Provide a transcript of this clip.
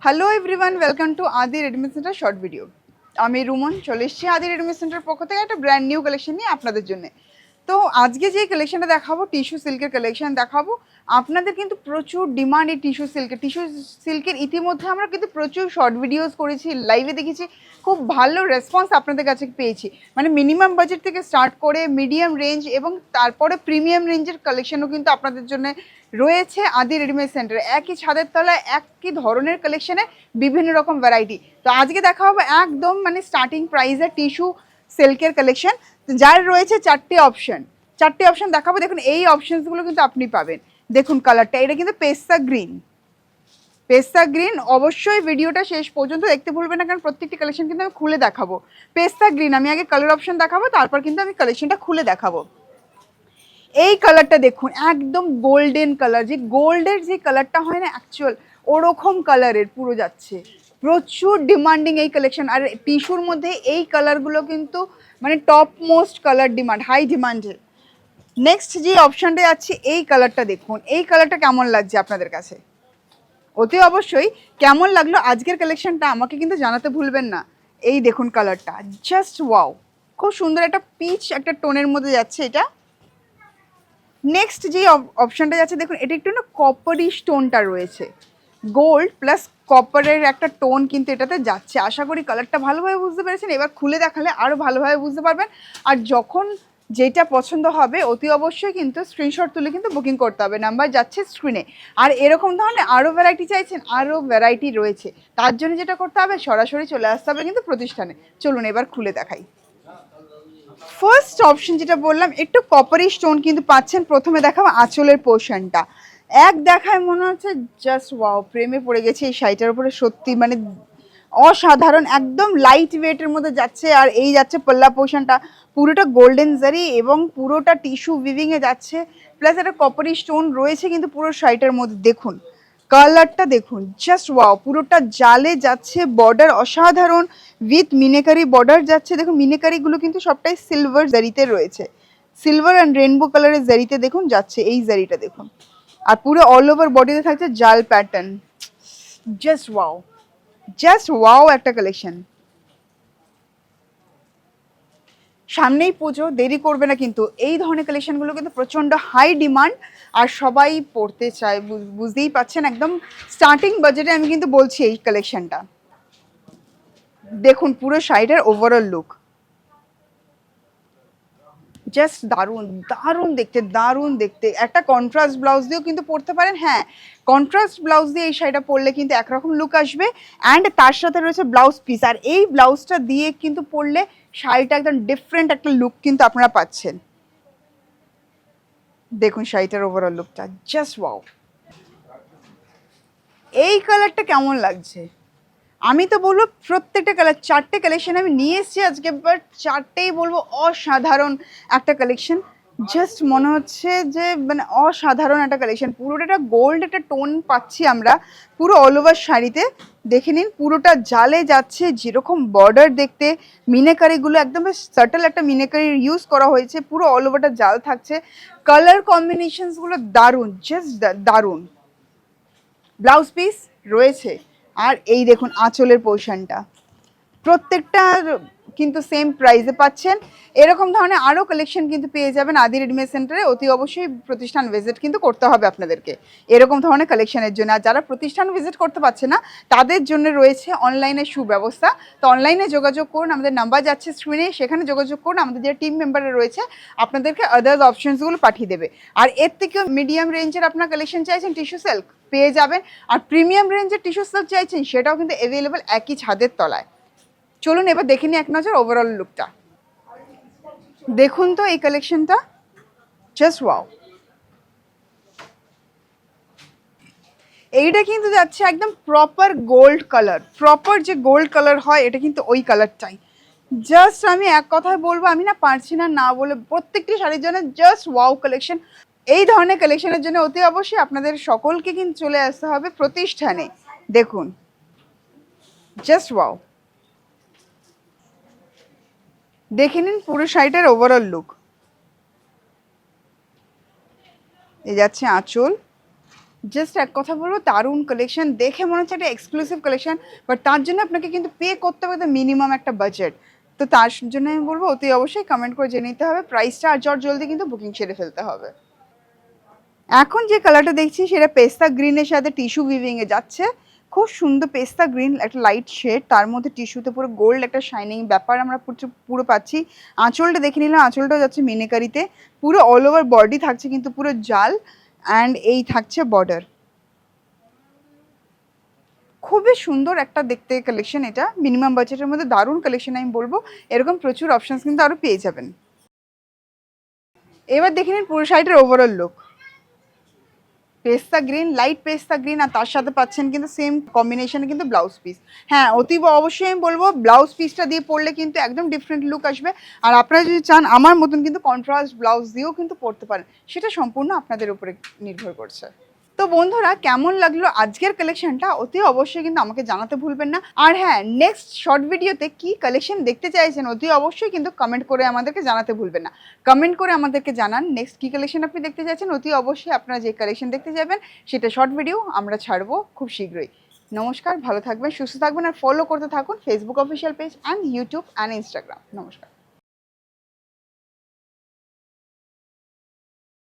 Hello everyone, welcome to আদি readymade centre short video. আমি রুমন চলে এসেছি আদি রেডিমেড সেন্টার পক্ষ থেকে একটা ব্র্যান্ড নিউ কালেকশন নিয়ে আপনাদের জন্য। তো আজকে যে কালেকশনটা দেখাবো টিস্যু সিল্কের কালেকশন দেখাবো। আপনাদের কিন্তু প্রচুর ডিমান্ড এই টিস্যু সিল্কের ইতিমধ্যে আমরা কিন্তু প্রচুর শর্ট ভিডিওস করেছি, লাইভে দেখেছি, খুব ভালো রেসপন্স আপনাদের কাছে পেয়েছি। মানে মিনিমাম বাজেট থেকে স্টার্ট করে মিডিয়াম রেঞ্জ এবং তারপরে প্রিমিয়াম রেঞ্জের কালেকশনও কিন্তু আপনাদের জন্য রয়েছে আদি রেডিমেড সেন্টারে। একই ছাদের তলায় একই ধরনের কালেকশনে বিভিন্ন রকম ভ্যারাইটি। তো আজকে দেখা হবে একদম মানে স্টার্টিং প্রাইসে টিস্যু সিল্কের কালেকশন, যার রয়েছে চারটে অপশন দেখাবো। দেখুন এই অপশনসগুলো কিন্তু আপনি পাবেন। দেখুন কালারটা, এটা কিন্তু পেস্তা গ্রিন। অবশ্যই ভিডিওটা শেষ পর্যন্ত দেখতে ভুলবেন না, কারণ প্রত্যেকটি কালেকশন কিন্তু আমি খুলে দেখাবো। পেস্তা গ্রিন, আমি আগে কালার অপশন দেখাবো, তারপর কিন্তু আমি কালেকশনটা খুলে দেখাবো। এই কালারটা দেখুন, একদম গোল্ডেন কালার, যে গোল্ডের যে কালারটা হয় না অ্যাকচুয়াল, ওরকম কালারের পুরো যাচ্ছে। প্রচুর ডিমান্ডিং এই কালেকশন, আর টিস্যুর মধ্যে এই কালারগুলো কিন্তু মানে top most colour demand, high ডিমান্ডের। নেক্সট যে অপশানটা যাচ্ছে, এই কালারটা দেখুন, এই কালারটা কেমন লাগছে আপনাদের কাছে? অতি অবশ্যই কেমন লাগলো আজকের কালেকশনটা আমাকে কিন্তু জানাতে ভুলবেন না। এই দেখুন কালারটা, জাস্ট ওয়াও, খুব সুন্দর একটা পিচ একটা টোনের মধ্যে যাচ্ছে এটা। নেক্সট যে অপশানটা যাচ্ছে দেখুন, এটা একটু না কপারি স্টোনটা রয়েছে, গোল্ড প্লাস কপারের একটা টোন কিন্তু এটাতে যাচ্ছে। আশা করি কালারটা ভালোভাবে বুঝতে পেরেছেন, এবার খুলে দেখালে আরও ভালোভাবে বুঝতে পারবেন। আর যখন যেটা পছন্দ হবে অতি অবশ্যই কিন্তু স্ক্রিনশট তুলে কিন্তু বুকিং করতে হবে, নাম্বার যাচ্ছে স্ক্রিনে। আর এরকম ধরনের আরও ভ্যারাইটি চাইছেন, আরও ভ্যারাইটি রয়েছে, তার জন্য যেটা করতে হবে সরাসরি চলে আসতে হবে কিন্তু প্রতিষ্ঠানে। চলুন এবার খুলে দেখাই। ফার্স্ট অপশন যেটা বললাম, একটু কপারি স্টোন কিন্তু পাচ্ছেন। প্রথমে দেখাবো আঁচলের পোর্শনটা, এক দেখায় মনে হচ্ছে জাস্ট ওয়াও, প্রেমে পড়ে গেছে এই শাড়িটার উপরে, সত্যি মানে অসাধারণ, একদম লাইট ওয়েটের মধ্যে যাচ্ছে। আর এই যাচ্ছে পাল্লা পোর্শনটা, পুরোটা গোল্ডেন জারি এবং পুরোটা টিস্যু উইভিংয়ে যাচ্ছে, প্লাস একটা কপারি স্টোন রয়েছে কিন্তু পুরো শাড়িটার মধ্যে। দেখুন কালারটা দেখুন, জাস্ট ওয়াও, পুরোটা জালে যাচ্ছে, বর্ডার অসাধারণ উইথ মিনেকারি বর্ডার যাচ্ছে। দেখুন মিনেকারিগুলো কিন্তু সবটাই সিলভার জারিতে রয়েছে, সিলভার অ্যান্ড রেনবো কালারের জারিতে দেখুন যাচ্ছে এই জারিটা দেখুন। আর পুরো অল ওভার বডিতে থাকছে জাল pattern. Just wow, just wow একটা কালেকশন। সামনেই পুজো, দেরি করবে না কিন্তু, এই ধরনের কালেকশনগুলো কিন্তু প্রচণ্ড হাই ডিমান্ড আর সবাই পড়তে চায়, বুঝতেই পাচ্ছেন। একদম স্টার্টিং বাজেটে আমি কিন্তু বলছি এই কালেকশনটা। দেখুন পুরো শাড়িটার ওভারঅল লুক জাস্ট দারুণ, দারুণ দেখতে। একটা কন্ট্রাস্ট ব্লাউজ দিয়েও কিন্তু পরতে পারেন। হ্যাঁ, কন্ট্রাস্ট ব্লাউজ দিয়ে এই শাড়িটা পরলে কিন্তু একরকম লুক আসবে, অ্যান্ড তার সাথে রয়েছে ব্লাউজ পিস, আর এই ব্লাউজটা দিয়ে কিন্তু পরলে শাড়িটা একদম ডিফারেন্ট একটা লুক কিন্তু আপনারা পাচ্ছেন। দেখুন শাড়িটার ওভারঅল লুকটা, জাস্ট ওয়াও। এই কালারটা কেমন লাগছে? আমি তো বলবো প্রত্যেকটা কালার, চারটে কালেকশন আমি নিয়ে এসেছি আজকে, বাট চারটেই বলবো অসাধারণ একটা কালেকশন। জাস্ট মনে হচ্ছে যে মানে অসাধারণ একটা কালেকশন। পুরোটা একটা গোল্ড একটা টোন পাচ্ছি আমরা পুরো অল ওভার শাড়িতে। দেখে নিন পুরোটা জালে যাচ্ছে, যেরকম বর্ডার দেখতে, মিনেকারিগুলো একদম সাটল একটা মিনেকারি ইউজ করা হয়েছে, পুরো অল ওভারটা জাল থাকছে। কালার কম্বিনেশনসগুলো দারুণ, জাস্ট দারুণ। ব্লাউজ পিস রয়েছে, আর এই দেখুন আঁচলের পোর্শনটা, প্রত্যেকটা কিন্তু সেম প্রাইসে পাচ্ছেন। এরকম ধরনের আরও কালেকশন কিন্তু পেয়ে যাবেন আদি রেডিমেড সেন্টারে। অতি অবশ্যই প্রতিষ্ঠান ভিজিট কিন্তু করতে হবে আপনাদেরকে এরকম ধরনের কালেকশনের জন্য। আর যারা প্রতিষ্ঠান ভিজিট করতে পারছে না তাদের জন্য রয়েছে অনলাইনে সুব্যবস্থা। তো অনলাইনে যোগাযোগ করুন, আমাদের নাম্বার যাচ্ছে স্ক্রিনে, সেখানে যোগাযোগ করুন, আমাদের যে টিম মেম্বাররা রয়েছে আপনাদেরকে আদার্স অপশনসগুলো পাঠিয়ে দেবে। আর এর থেকেও মিডিয়াম রেঞ্জের আপনার কালেকশন চাইছেন টিস্যু সিল্ক পেয়ে যাবেন, আর প্রিমিয়াম রেঞ্জের টিস্যু সিল্ক চাইছেন সেটাও কিন্তু অ্যাভেলেবেল একই ছাদের তলায়। চলুন এবার দেখে নিই এক নজর ওভারঅল লুকটা। দেখুন তো এই কালেকশনটা, জাস্ট ওয়াও। এইটা কিন্তু যাচ্ছে একদম প্রপার গোল্ড কালার, প্রপার যে গোল্ড কালার হয় এটা কিন্তু ওই কালারটাই। জাস্ট আমি এক কথায় বলবো, আমি না পারছি না না বলে, প্রত্যেকটি শাড়ির জন্য জাস্ট ওয়াও কালেকশন। এই ধরনের কালেকশনের জন্য অতি অবশ্যই আপনাদের সকলকে কিন্তু চলে আসতে হবে প্রতিষ্ঠানে। দেখুন জাস্ট ওয়াও, দেখে নিন পুরো শাড়িটার ওভারঅল লুক। এই যাচ্ছে আঁচল, জাস্ট এক কথা বলবো, দারুণ কালেকশন, দেখে মনে হচ্ছে একটা এক্সক্লুসিভ কালেকশন, বাট তার জন্য আপনাকে কিন্তু পে করতে হবে মিনিমাম একটা বাজেট। তো তার জন্য আমি বলবো অতি অবশ্যই কমেন্ট করে জেনে নিতে হবে প্রাইসটা, আর জলদি কিন্তু বুকিং সেরে ফেলতে হবে। এখন যে কালারটা দেখছি সেটা পেস্তা গ্রিনের সাথে টিস্যু উইভিং এ যাচ্ছে। খুব সুন্দর পেস্তা গ্রিন, একটা লাইট শেড, তার মধ্যে টিস্যুতে পুরো গোল্ড একটা শাইনিং ব্যাপার আমরা পুরো পাচ্ছি। আঁচলটা দেখে নিলাম, আঁচলটাও যাচ্ছে মিনেকারিতে, পুরো অল ওভার বডি থাকছে কিন্তু পুরো জাল, অ্যান্ড এই থাকছে বর্ডার। খুবই সুন্দর একটা দেখতে কালেকশন, এটা মিনিমাম বাজেটের মধ্যে দারুণ কালেকশন আমি বলবো। এরকম প্রচুর অপশনস কিন্তু আরও পেয়ে যাবেন। এবার দেখে নিন পুরো শাড়িটার ওভারঅল লুক। পেস্তা গ্রিন, লাইট পেস্তা গ্রিন, আর তার সাথে পাচ্ছেন কিন্তু সেম কম্বিনেশনে কিন্তু ব্লাউজ পিস। হ্যাঁ, অতীব অবশ্যই আমি বলবো ব্লাউজ পিসটা দিয়ে পরলে কিন্তু একদম ডিফারেন্ট লুক আসবে। আর আপনারা যদি চান আমার মতন কিন্তু কন্ট্রাস্ট ব্লাউজ দিয়েও কিন্তু পরতে পারেন, সেটা সম্পূর্ণ আপনাদের উপরে নির্ভর করছে। তো বন্ধুরা, কেমন লাগলো আজকের কালেকশনটা অতি অবশ্যই কিন্তু আমাকে জানাতে ভুলবেন না। আর হ্যাঁ, নেক্সট শর্ট ভিডিওতে কি কালেকশন দেখতে চাইছেন অতি অবশ্যই কিন্তু কমেন্ট করে আমাদেরকে জানাতে ভুলবেন না। কমেন্ট করে আমাদেরকে জানান নেক্সট কি কালেকশন আপনি দেখতে চাইছেন। অতি অবশ্যই আপনারা যে কালেকশন দেখতে যাবেন সেটা শর্ট ভিডিও আমরা ছাড়বো খুব শীঘ্রই। নমস্কার, ভালো থাকবেন, সুস্থ থাকবেন, আর ফলো করতে থাকুন Facebook official page and YouTube and Instagram. নমস্কার।